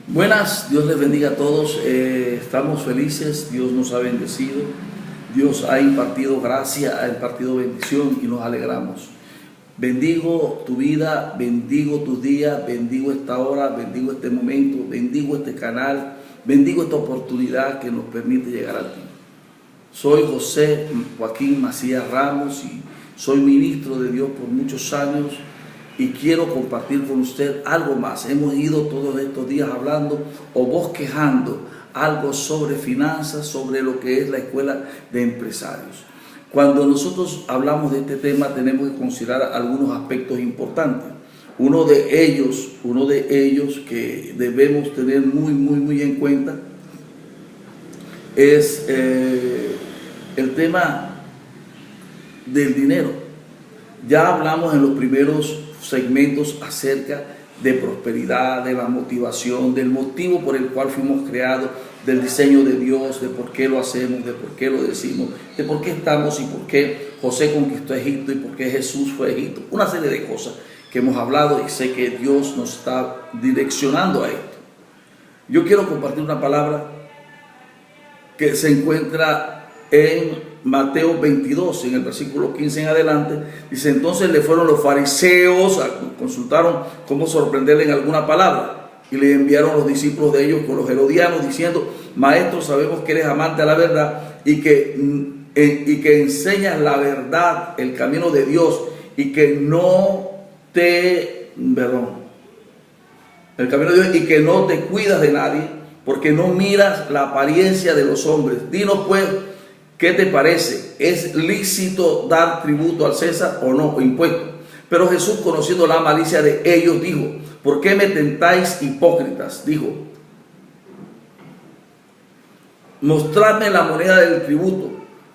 Buenas, Dios les bendiga a todos. Estamos felices, Dios nos ha bendecido, Dios ha impartido gracia, ha impartido bendición y nos alegramos. Bendigo tu vida, bendigo tus días, bendigo esta hora, bendigo este momento, bendigo este canal, bendigo esta oportunidad que nos permite llegar a ti. Soy José Joaquín Macías Ramos y soy ministro de Dios por muchos años. Y quiero compartir con usted algo más. Hemos ido todos estos días hablando o bosquejando algo sobre finanzas, sobre lo que es la escuela de empresarios. Cuando nosotros hablamos de este tema tenemos que considerar algunos aspectos importantes. Uno de ellos que debemos tener muy en cuenta es el tema del dinero. Ya hablamos en los primeros segmentos acerca de prosperidad, de la motivación, del motivo por el cual fuimos creados, del diseño de Dios, de por qué lo hacemos, de por qué lo decimos, de por qué estamos y por qué José conquistó Egipto y por qué Jesús fue a Egipto. Una serie de cosas que hemos hablado y sé que Dios nos está direccionando a esto. Yo quiero compartir una palabra que se encuentra en Mateo 22, en el versículo 15 en adelante. Dice: entonces le fueron los fariseos, consultaron cómo sorprenderle en alguna palabra, y le enviaron los discípulos de ellos con los herodianos, diciendo: maestro, sabemos que eres amante a la verdad y que enseñas la verdad, el camino de Dios, y que no te y que no te cuidas de nadie, porque no miras la apariencia de los hombres. Dinos pues, ¿qué te parece? ¿Es lícito dar tributo al César o no, o impuesto? Pero Jesús, conociendo la malicia de ellos, dijo: ¿por qué me tentáis, hipócritas? Dijo: mostradme la moneda del tributo.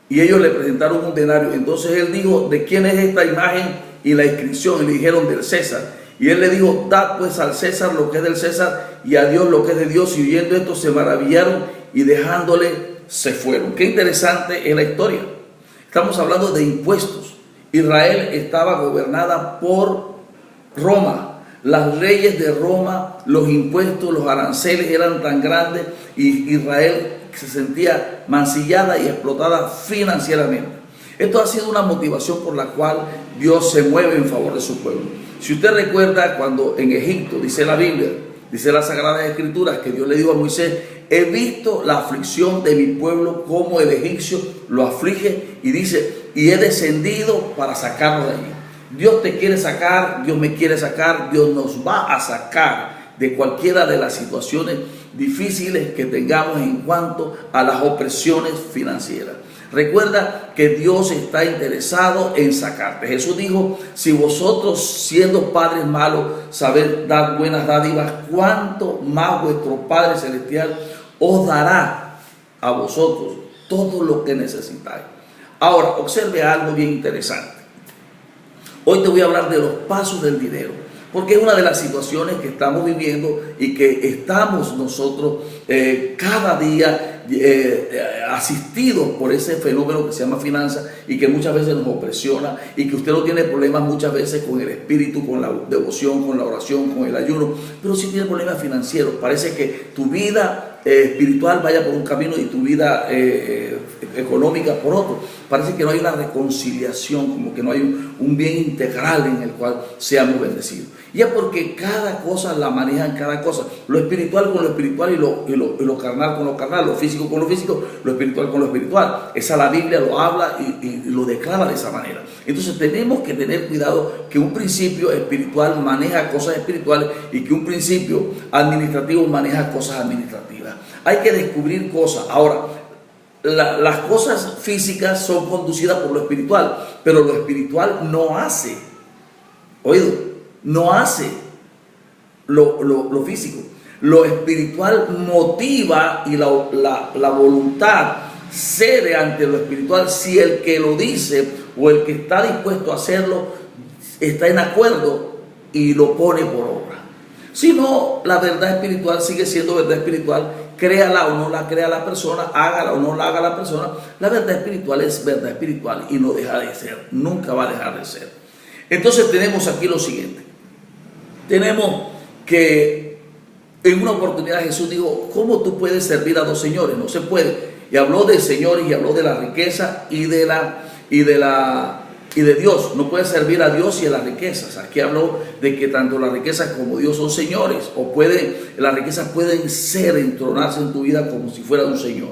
Y ellos le presentaron un denario. Entonces él dijo: ¿de quién es esta imagen y la inscripción? Y le dijeron: del César. Y él le dijo: dad pues al César lo que es del César y a Dios lo que es de Dios. Y oyendo esto se maravillaron y dejándole se fueron. Qué interesante es la historia. Estamos hablando de impuestos. Israel estaba gobernada por Roma. Las leyes de Roma, los impuestos, los aranceles eran tan grandes y Israel se sentía mancillada y explotada financieramente. Esto ha sido una motivación por la cual Dios se mueve en favor de su pueblo. Si usted recuerda, cuando en Egipto, dice la Biblia, dice las Sagradas Escrituras, que Dios le dijo a Moisés: he visto la aflicción de mi pueblo, como el egipcio lo aflige, y dice: y he descendido para sacarlo de allí. Dios te quiere sacar, Dios me quiere sacar, Dios nos va a sacar de cualquiera de las situaciones difíciles que tengamos en cuanto a las opresiones financieras. Recuerda que Dios está interesado en sacarte. Jesús dijo: si vosotros, siendo padres malos, sabéis dar buenas dádivas, ¿cuánto más vuestro Padre Celestial os dará a vosotros todo lo que necesitáis? Ahora, observe algo bien interesante. Hoy te voy a hablar de los pasos del dinero, porque es una de las situaciones que estamos viviendo y que estamos nosotros cada día asistidos por ese fenómeno que se llama finanza y que muchas veces nos opresiona, y que usted no tiene problemas muchas veces con el espíritu, con la devoción, con la oración, con el ayuno, pero sí tiene problemas financieros. Parece que tu vida espiritual vaya por un camino y tu vida económica por otro. Parece que no hay una reconciliación, como que no hay un bien integral en el cual seamos bendecidos. Y es porque cada cosa la manejan cada cosa. Lo espiritual con lo espiritual y lo carnal con lo carnal, lo físico con lo físico, lo espiritual con lo espiritual. Esa la Biblia lo habla y lo declara de esa manera. Entonces tenemos que tener cuidado que un principio espiritual maneja cosas espirituales y que un principio administrativo maneja cosas administrativas. Hay que descubrir cosas. Ahora, las cosas físicas son conducidas por lo espiritual, pero lo espiritual no hace, no hace lo físico. Lo espiritual motiva y la voluntad cede ante lo espiritual si el que lo dice o el que está dispuesto a hacerlo está en acuerdo y lo pone por obra. Si no, la verdad espiritual sigue siendo verdad espiritual, créala o no la crea la persona, hágala o no la haga la persona. La verdad espiritual es verdad espiritual y no deja de ser, nunca va a dejar de ser. Entonces tenemos aquí lo siguiente. Tenemos que En una oportunidad Jesús dijo, ¿cómo tú puedes servir a dos señores? No se puede. Y habló de señores y habló de la riqueza y de Dios. No puedes servir a Dios y a las riquezas. Aquí habló de que tanto las riquezas como Dios son señores, o las riquezas pueden entronarse en tu vida como si fuera un señor.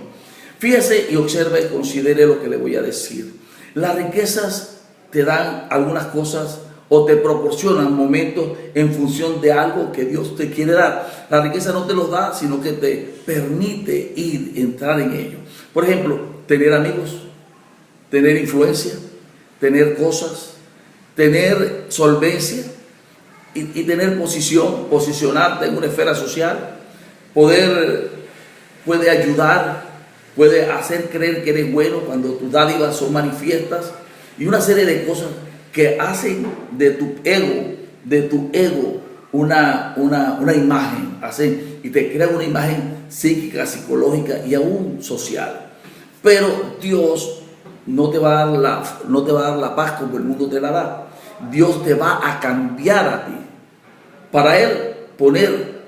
Fíjese y observe y considere lo que le voy a decir. Las riquezas te dan algunas cosas o te proporcionan momentos en función de algo que Dios te quiere dar. La riqueza no te los da, sino que te permite entrar en ello. Por ejemplo, tener amigos, tener influencia, tener cosas, tener solvencia y tener posicionarte en una esfera social, puede ayudar, puede hacer creer que eres bueno cuando tus dádivas son manifiestas, y una serie de cosas que hacen de tu ego una imagen, y te crean una imagen psíquica, psicológica y aún social. Pero Dios no te va a dar la paz como el mundo te la da. Dios te va a cambiar a ti. Para Él poner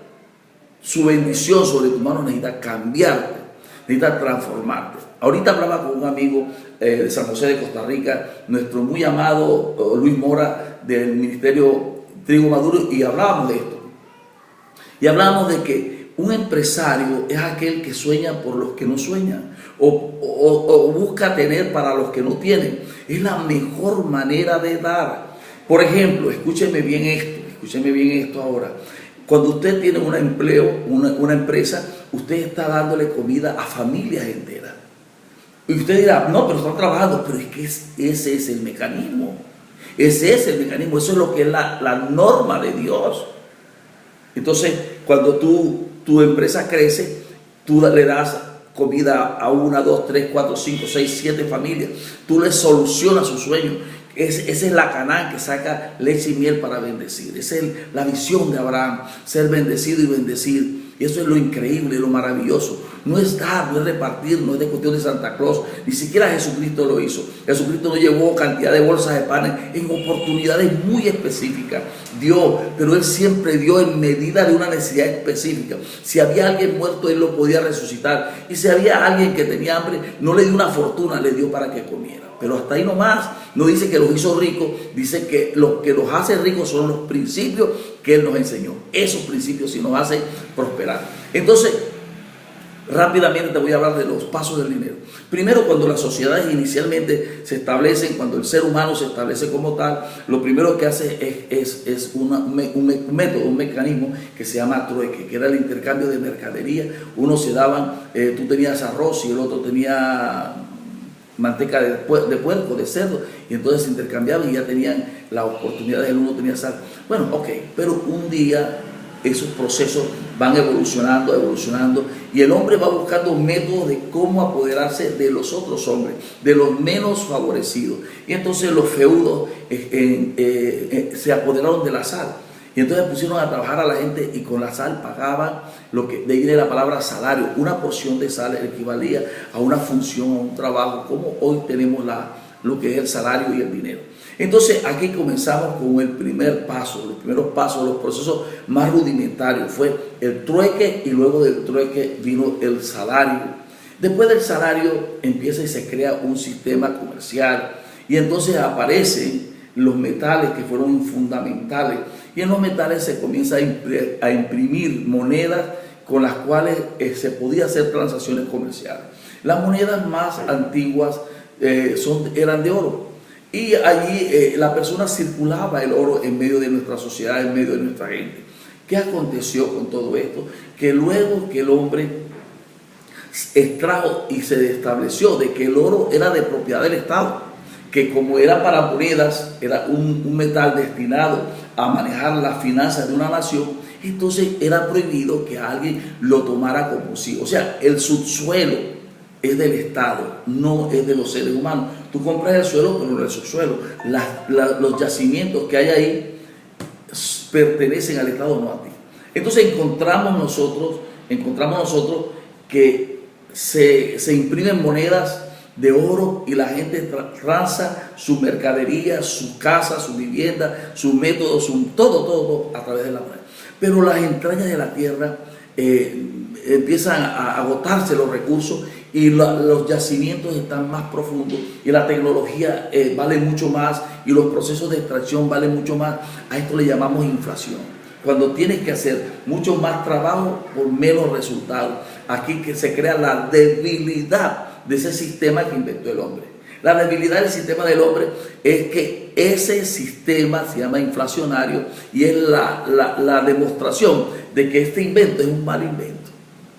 su bendición sobre tu mano necesita cambiarte, necesita transformarte. Ahorita hablaba con un amigo de San José de Costa Rica, nuestro muy amado Luis Mora del Ministerio Trigo Maduro, y hablábamos de esto. Y hablábamos de que un empresario es aquel que sueña por los que no sueñan, o busca tener para los que no tienen. Es la mejor manera de dar. Por ejemplo, escúcheme bien esto ahora. Cuando usted tiene un empleo, una empresa, usted está dándole comida a familias enteras. Y usted dirá, no, pero están trabajando. Pero es que ese es el mecanismo. Ese es el mecanismo. Eso es lo que es la norma de Dios. Entonces, cuando tu empresa crece, tú le das comida a 1, 2, 3, 4, 5, 6, 7 familias. Tú les solucionas sus sueños. Esa es la Canaán que saca leche y miel para bendecir. Esa es la visión de Abraham, ser bendecido y bendecir. Y eso es lo increíble, lo maravilloso. No es dar, no es repartir, no es de cuestión de Santa Claus. Ni siquiera Jesucristo lo hizo. Jesucristo no llevó cantidad de bolsas de panes en oportunidades muy específicas. Dio, pero Él siempre dio en medida de una necesidad específica. Si había alguien muerto, Él lo podía resucitar. Y si había alguien que tenía hambre, no le dio una fortuna, le dio para que comiera. Pero hasta ahí nomás. No dice que los hizo ricos, dice que lo que los hace ricos son los principios que Él nos enseñó. Esos principios sí nos hacen prosperar. Entonces, rápidamente te voy a hablar de los pasos del dinero. Primero, cuando las sociedades inicialmente se establecen, cuando el ser humano se establece como tal, lo primero que hace es un método, un mecanismo que se llama trueque, que era el intercambio de mercadería. Unos se daban, tú tenías arroz y el otro tenía manteca de puerco, de cerdo, y entonces se intercambiaban y ya tenían la oportunidad, el uno tenía sal. Bueno, ok, pero un día esos procesos van evolucionando, y el hombre va buscando métodos de cómo apoderarse de los otros hombres, de los menos favorecidos. Y entonces los feudos se apoderaron de la sal. Y entonces pusieron a trabajar a la gente, y con la sal pagaban lo que de ahí viene la palabra salario. Una porción de sal equivalía a una función, a un trabajo, como hoy tenemos lo que es el salario y el dinero. Entonces aquí comenzamos con el primer paso, los primeros pasos, los procesos más rudimentarios. Fue el trueque, y luego del trueque vino el salario. Después del salario empieza y se crea un sistema comercial, y entonces aparecen los metales, que fueron fundamentales. Y en los metales se comienza a imprimir monedas con las cuales se podía hacer transacciones comerciales. Las monedas más antiguas eran de oro. Y allí la persona circulaba el oro en medio de nuestra sociedad, en medio de nuestra gente. ¿Qué aconteció con todo esto? Que luego que el hombre extrajo y se estableció de que el oro era de propiedad del Estado, que como era para monedas, era un metal destinado a manejar las finanzas de una nación, entonces era prohibido que alguien lo tomara como sí. O sea, el subsuelo es del Estado, no es de los seres humanos. Tú compras el suelo, pero no el subsuelo. Los yacimientos que hay ahí pertenecen al Estado, no a ti. Entonces encontramos nosotros que se imprimen monedas de oro, y la gente transa su mercadería, su casa, su vivienda, su método, todo a través de la moneda. pero las entrañas de la tierra empiezan a agotarse los recursos y los yacimientos están más profundos y la tecnología vale mucho más y los procesos de extracción valen mucho más. A esto le llamamos inflación. Cuando tienes que hacer mucho más trabajo por menos resultados. Aquí que se crea la debilidad de ese sistema que inventó el hombre. La debilidad del sistema del hombre es que ese sistema se llama inflacionario y es la demostración de que este invento es un mal invento,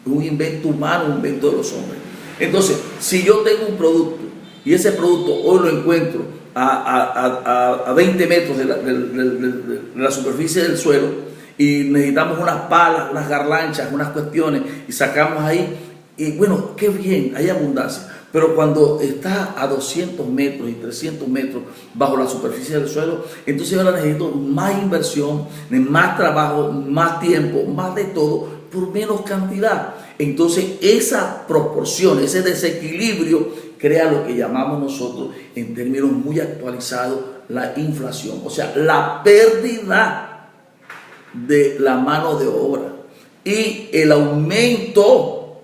un invento humano, un invento de los hombres. Entonces, si yo tengo un producto y ese producto hoy lo encuentro a 20 metros de la superficie del suelo y necesitamos unas palas, unas garlanchas, unas cuestiones y sacamos ahí, y bueno, qué bien, hay abundancia. Pero cuando está a 200 metros y 300 metros bajo la superficie del suelo, entonces ahora necesito más inversión, más trabajo, más tiempo, más de todo, por menos cantidad. Entonces esa proporción, ese desequilibrio crea lo que llamamos nosotros, en términos muy actualizados, la inflación. O sea, la pérdida de la mano de obra y el aumento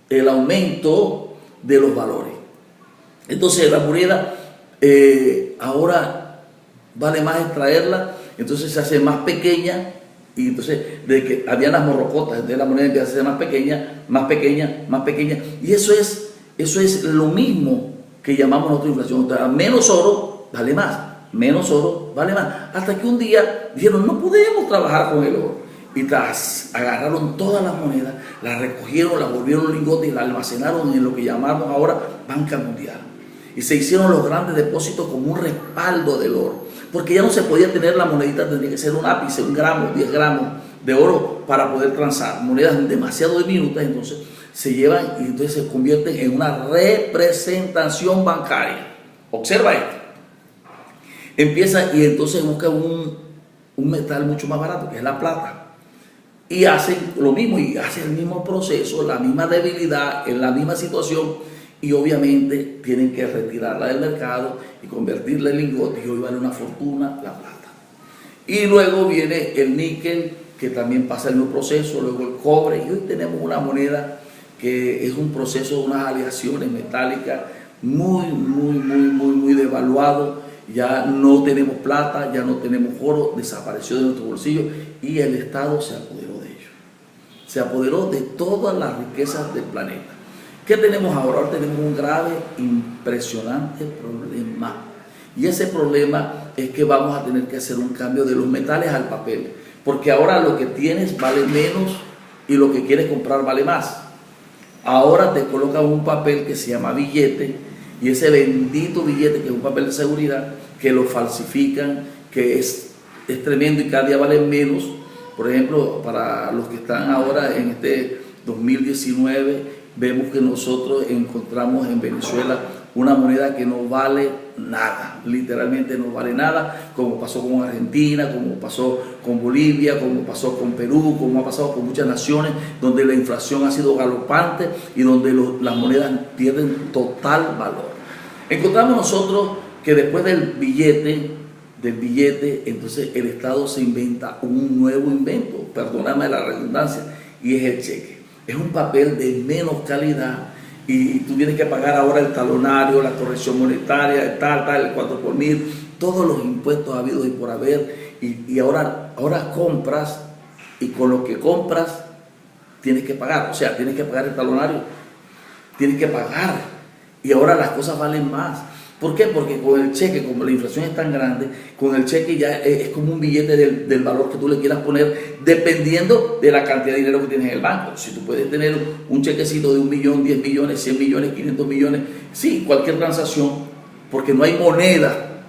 de los valores. Entonces la moneda ahora vale más extraerla, entonces se hace más pequeña, y entonces de que habían las morrocotas, de la moneda empieza a ser más pequeña, más pequeña, más pequeña, y eso es lo mismo que llamamos nosotros inflación. Entonces, menos oro vale más, menos oro vale más, hasta que un día dijeron no podemos trabajar con el oro. Y agarraron todas las monedas, las recogieron, las volvieron lingotes y las almacenaron en lo que llamamos ahora Banca Mundial. Y se hicieron los grandes depósitos como un respaldo del oro. Porque ya no se podía tener la monedita, tendría que ser un ápice, 1 gramo, 10 gramos de oro para poder transar. Monedas demasiado diminutas, entonces se llevan y entonces se convierten en una representación bancaria. Observa esto. Empieza y entonces busca un metal mucho más barato, que es la plata. Y hacen lo mismo, y hacen el mismo proceso, la misma debilidad, en la misma situación, y obviamente tienen que retirarla del mercado y convertirla en lingote, y hoy vale una fortuna la plata. Y luego viene el níquel, que también pasa el mismo proceso, luego el cobre, y hoy tenemos una moneda que es un proceso de unas aleaciones metálicas muy devaluado. Ya no tenemos plata, ya no tenemos oro, desapareció de nuestro bolsillo y el Estado se apoderó de ello. Se apoderó de todas las riquezas del planeta. ¿Qué tenemos ahora? Ahora tenemos un grave, impresionante problema. Y ese problema es que vamos a tener que hacer un cambio de los metales al papel. Porque ahora lo que tienes vale menos y lo que quieres comprar vale más. Ahora te colocan un papel que se llama billete. Y ese bendito billete, que es un papel de seguridad, que lo falsifican, que es tremendo y cada día vale menos. Por ejemplo, para los que están ahora en este 2019, vemos que nosotros encontramos en Venezuela una moneda que no vale nada, literalmente no vale nada, como pasó con Argentina, como pasó con Bolivia, como pasó con Perú, como ha pasado con muchas naciones donde la inflación ha sido galopante y donde las monedas pierden total valor. Encontramos nosotros que después del billete, entonces el Estado se inventa un nuevo invento, perdóname la redundancia, y es el cheque. Es un papel de menos calidad, y tú tienes que pagar ahora el talonario, la corrección monetaria, el 4 por mil, todos los impuestos habidos y por haber, y ahora compras, y con lo que compras tienes que pagar, o sea, tienes que pagar el talonario, tienes que pagar, y ahora las cosas valen más. ¿Por qué? Porque con el cheque, como la inflación es tan grande, con el cheque ya es como un billete del valor que tú le quieras poner, dependiendo de la cantidad de dinero que tienes en el banco. Si tú puedes tener un chequecito de 1 millón, 10 millones, 100 millones, 500 millones, sí, cualquier transacción, porque no hay moneda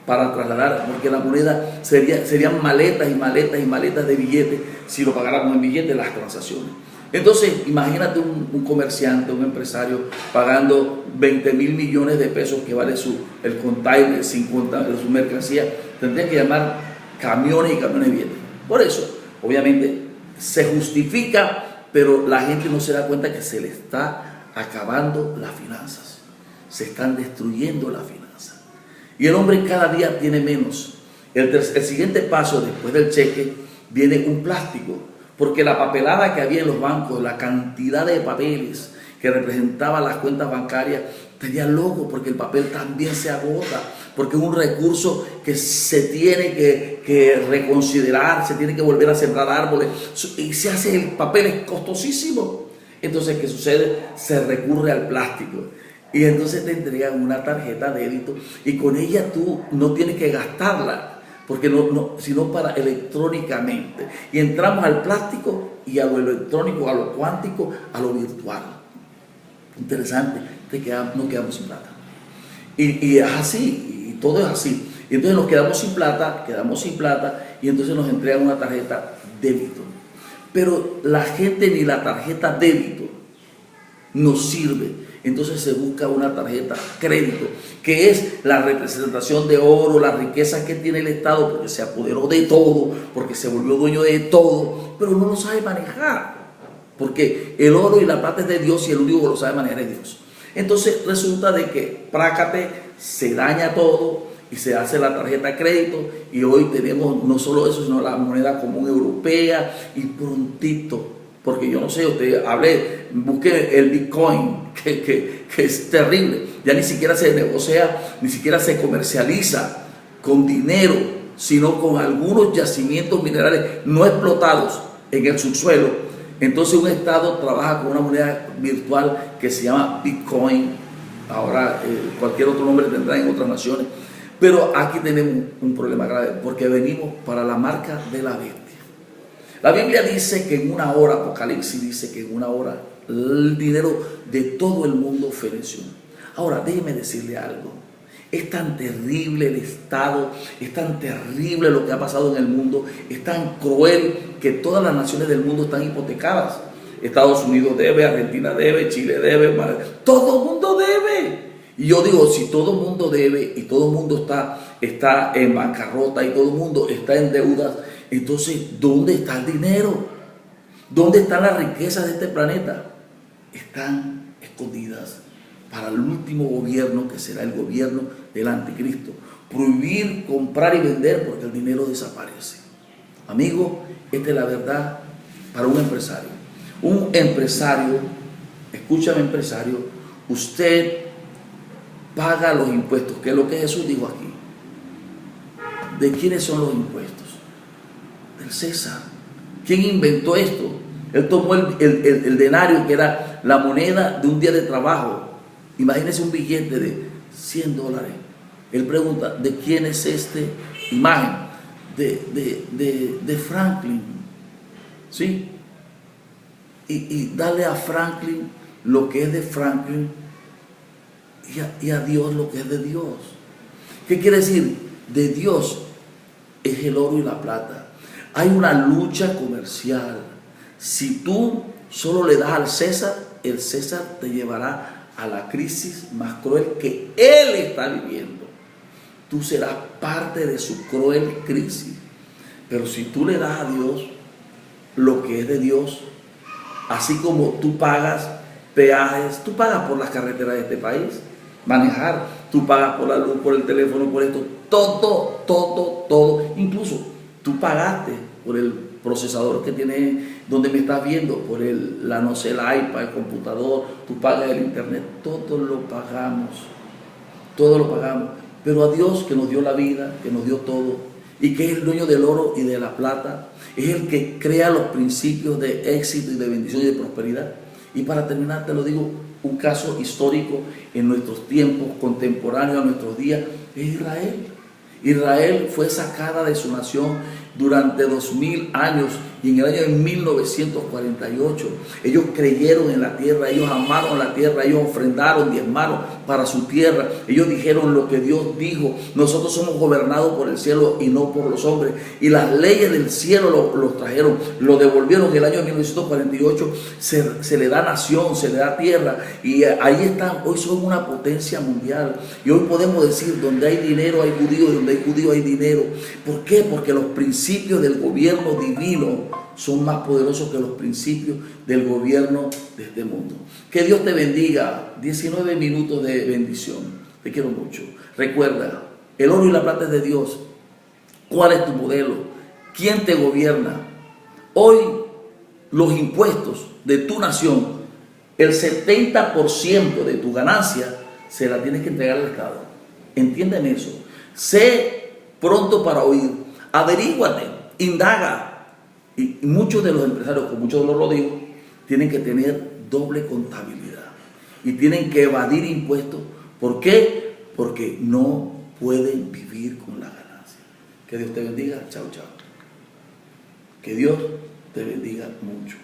para trasladar, porque la moneda serían maletas y maletas y maletas de billetes si lo pagáramos en billetes las transacciones. Entonces, imagínate un comerciante, un empresario pagando 20.000 millones de pesos que vale el container, 50 de su mercancía, tendría que llamar camiones y camiones de billetes. Por eso, obviamente, se justifica, pero la gente no se da cuenta que se le está acabando las finanzas, se están destruyendo las finanzas. Y el hombre cada día tiene menos. El siguiente paso después del cheque viene un plástico, porque la papelada que había en los bancos, la cantidad de papeles que representaba las cuentas bancarias, tenía loco, porque el papel también se agota, porque es un recurso que se tiene que reconsiderar, se tiene que volver a sembrar árboles, y se hace, el papel es costosísimo. Entonces, ¿qué sucede? Se recurre al plástico. Y entonces te entregan una tarjeta de débito y con ella tú no tienes que gastarla, porque sino para electrónicamente. Y entramos al plástico y a lo electrónico, a lo cuántico, a lo virtual. Interesante, nos quedamos sin plata. Y es así, y todo es así. Y entonces nos quedamos sin plata, y entonces nos entregan una tarjeta débito. Pero la gente ni la tarjeta débito nos sirve. Entonces se busca una tarjeta crédito, que es la representación de oro, la riqueza que tiene el Estado, porque se apoderó de todo, porque se volvió dueño de todo, pero no lo sabe manejar, porque el oro y la plata es de Dios y el único que lo sabe manejar es Dios. Entonces resulta de que prácate, se daña todo y se hace la tarjeta crédito, y hoy tenemos no solo eso, sino la moneda común europea, y prontito, porque yo no sé, usted busque el Bitcoin, que es terrible, ya ni siquiera se negocia, ni siquiera se comercializa con dinero, sino con algunos yacimientos minerales no explotados en el subsuelo. Entonces un Estado trabaja con una moneda virtual que se llama Bitcoin, ahora cualquier otro nombre tendrá en otras naciones, pero aquí tenemos un problema grave, porque venimos para la marca de la bestia. La Biblia dice que en una hora, Apocalipsis dice que en una hora el dinero de todo el mundo feneció. Ahora, déjeme decirle algo. Es tan terrible el Estado, es tan terrible lo que ha pasado en el mundo, es tan cruel que todas las naciones del mundo están hipotecadas. Estados Unidos debe, Argentina debe, Chile debe, todo el mundo debe. Y yo digo, si todo el mundo debe y todo el mundo está en bancarrota y todo el mundo está en deudas, entonces, ¿dónde está el dinero? ¿Dónde están las riquezas de este planeta? Están escondidas para el último gobierno, que será el gobierno del anticristo. Prohibir comprar y vender, porque el dinero desaparece. Amigo, esta es la verdad para un empresario. Un empresario, escúchame empresario, usted paga los impuestos, que es lo que Jesús dijo aquí. ¿De quiénes son los impuestos? Del César. ¿Quién inventó esto? Él tomó el denario, que era la moneda de un día de trabajo. Imagínese un billete de $100. Él pregunta, ¿de quién es esta imagen? De Franklin. ¿Sí? Y darle a Franklin lo que es de Franklin y a Dios lo que es de Dios. ¿Qué quiere decir? De Dios es el oro y la plata. Hay una lucha comercial. Si tú solo le das al César, el César te llevará a la crisis más cruel que él está viviendo. Tú serás parte de su cruel crisis. Pero si tú le das a Dios lo que es de Dios, así como tú pagas peajes, tú pagas por las carreteras de este país, manejar, tú pagas por la luz, por el teléfono, por esto, todo, incluso tú pagaste por el procesador que tiene donde me estás viendo, por el iPad, el computador, tú pagas el internet, todo lo pagamos, pero a Dios, que nos dio la vida, que nos dio todo, y que es el dueño del oro y de la plata, es el que crea los principios de éxito y de bendición y de prosperidad. Y para terminar te lo digo, un caso histórico en nuestros tiempos contemporáneos, a nuestros días, es Israel. Israel fue sacada de su nación durante 2000 años, y en el año de 1948 ellos creyeron en la tierra, ellos amaron la tierra, ellos ofrendaron, diezmaron para su tierra, ellos dijeron lo que Dios dijo: nosotros somos gobernados por el cielo y no por los hombres, y las leyes del cielo los trajeron, lo devolvieron. En el año de 1948 se le da nación, se le da tierra, y ahí están. Hoy son una potencia mundial, y hoy podemos decir: donde hay dinero hay judíos, y donde hay judíos hay dinero. ¿Por qué? Porque los principios del gobierno divino son más poderosos que los principios del gobierno de este mundo. Que Dios te bendiga. 19 minutos de bendición. Te quiero mucho. Recuerda, el oro y la plata es de Dios. ¿Cuál es tu modelo? quién te gobierna. Hoy los impuestos de tu nación, el 70% de tu ganancia se la tienes que entregar al Estado. Entiéndeme eso. Sé pronto para oír, averíguate, indaga. Y muchos de los empresarios, con muchos de los rodillos, tienen que tener doble contabilidad y tienen que evadir impuestos. ¿Por qué? Porque no pueden vivir con la ganancia. Que Dios te bendiga. Chao, chao. Que Dios te bendiga mucho.